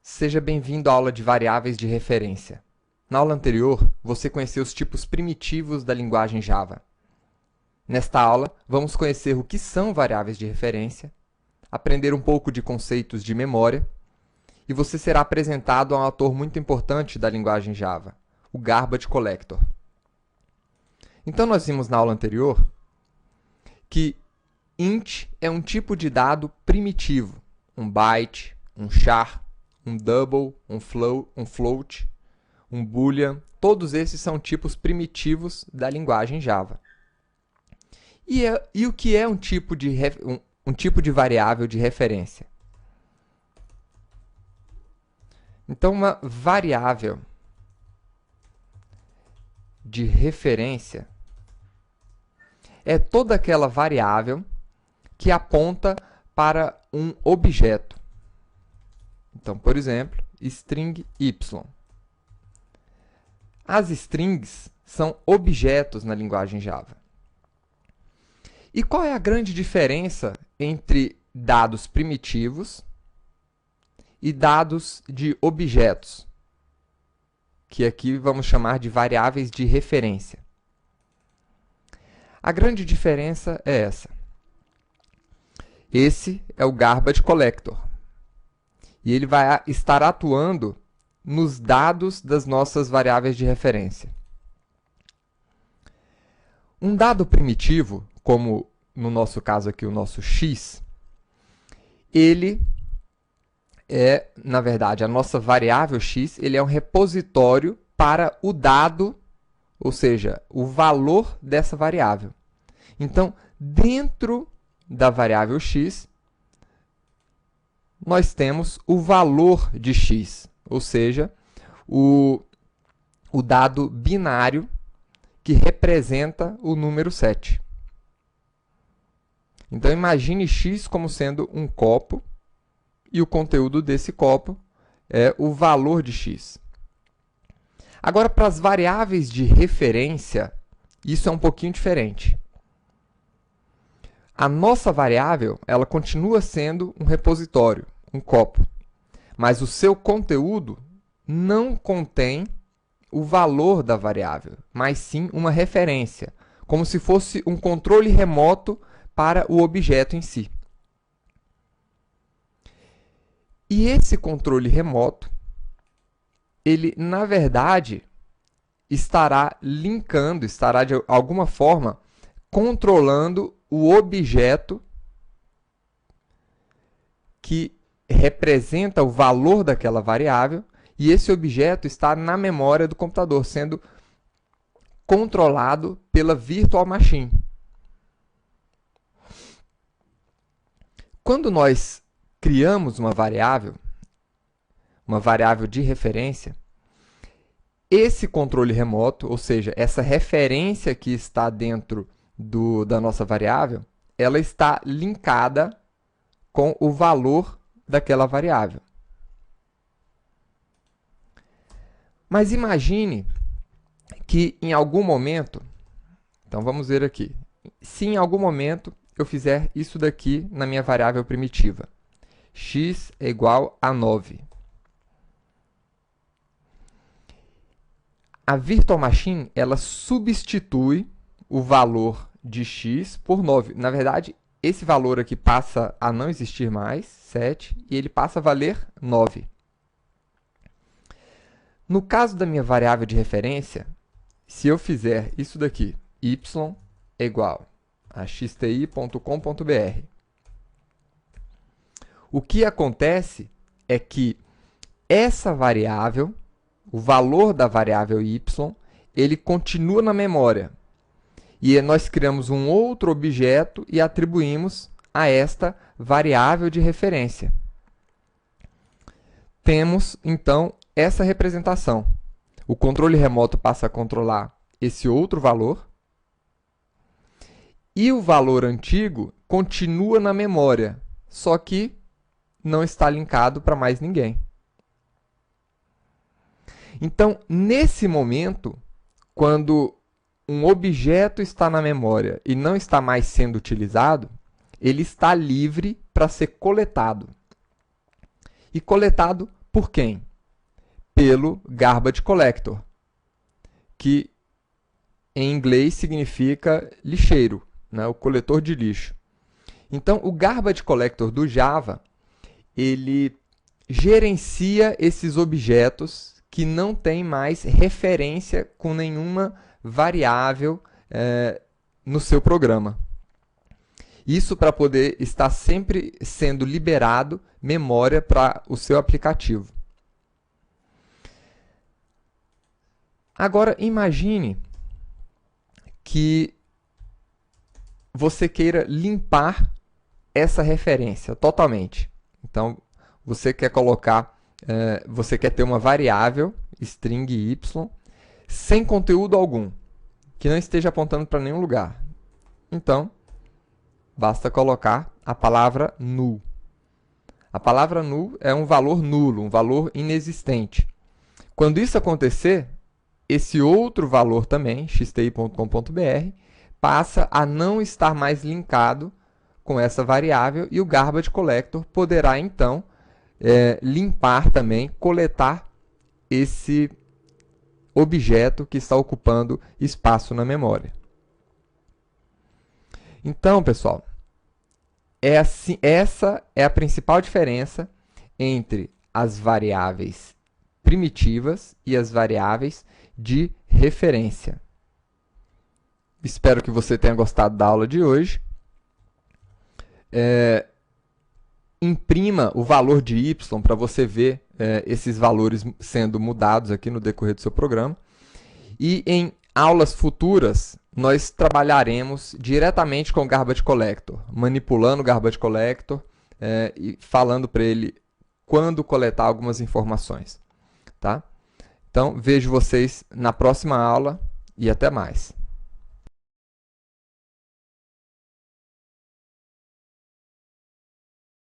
Seja bem-vindo à aula de variáveis de referência. Na aula anterior, você conheceu os tipos primitivos da linguagem Java. Nesta aula, vamos conhecer o que são variáveis de referência, aprender um pouco de conceitos de memória, e você será apresentado a um autor muito importante da linguagem Java, o Garbage Collector. Então, nós vimos na aula anterior que int é um tipo de dado primitivo, um byte, um char, um double, um float, um boolean. Todos esses são tipos primitivos da linguagem Java. E o que é um tipo de variável de referência? Então, uma variável de referência é toda aquela variável que aponta para um objeto. Então, por exemplo, string y. As strings são objetos na linguagem Java. E qual é a grande diferença entre dados primitivos e dados de objetos, que aqui vamos chamar de variáveis de referência? A grande diferença é essa. Esse é o Garbage Collector. E ele vai estar atuando nos dados das nossas variáveis de referência. Um dado primitivo, como no nosso caso aqui o nosso x, ele é, na verdade, a nossa variável x, ele é um repositório para o dado, ou seja, o valor dessa variável. Então, dentro da variável x, nós temos o valor de x, ou seja, o dado binário que representa o número 7. Então, imagine x como sendo um copo, e o conteúdo desse copo é o valor de x. Agora, para as variáveis de referência, isso é um pouquinho diferente. A nossa variável, ela continua sendo um repositório, um copo, mas o seu conteúdo não contém o valor da variável, mas sim uma referência, como se fosse um controle remoto para o objeto em si. E esse controle remoto, ele, na verdade, estará linkando, estará de alguma forma controlando o objeto que representa o valor daquela variável, e esse objeto está na memória do computador, sendo controlado pela virtual machine. Quando nós criamos uma variável de referência, esse controle remoto, ou seja, essa referência que está dentro da nossa variável, ela está linkada com o valor daquela variável. Mas imagine que em algum momento, então vamos ver aqui, se em algum momento eu fizer isso daqui na minha variável primitiva, x é igual a 9. A virtual machine, ela substitui o valor de x por 9. Na verdade, esse valor aqui passa a não existir mais, 7, e ele passa a valer 9. No caso da minha variável de referência, se eu fizer isso daqui, y é igual a xti.com.br, o que acontece é que essa variável, o valor da variável y, ele continua na memória. E nós criamos um outro objeto e atribuímos a esta variável de referência. Temos, então, essa representação. O controle remoto passa a controlar esse outro valor, e o valor antigo continua na memória, só que não está linkado para mais ninguém. Então, nesse momento, quando um objeto está na memória e não está mais sendo utilizado, ele está livre para ser coletado. E coletado Por quem? Pelo garbage collector, que em inglês significa lixeiro, né? O coletor de lixo. Então, o garbage collector do Java, ele gerencia esses objetos que não têm mais referência com nenhuma variável no seu programa. Isso para poder estar sempre sendo liberado memória para o seu aplicativo. Agora, imagine que você queira limpar essa referência totalmente. Então, você quer colocar, você quer ter uma variável, string y, sem conteúdo algum, que não esteja apontando para nenhum lugar. Então, basta colocar a palavra null. A palavra null é um valor nulo, um valor inexistente. Quando isso acontecer, esse outro valor também, xti.com.br, passa a não estar mais linkado com essa variável e o garbage collector poderá, então, limpar também, coletar esse objeto que está ocupando espaço na memória. Então, pessoal, essa é a principal diferença entre as variáveis primitivas e as variáveis de referência. Espero que você tenha gostado da aula de hoje. Imprima o valor de y para você ver esses valores sendo mudados aqui no decorrer do seu programa. E em aulas futuras, nós trabalharemos diretamente com o Garbage Collector, manipulando o Garbage Collector e falando para ele quando coletar algumas informações. Tá? Então, vejo vocês na próxima aula e até mais.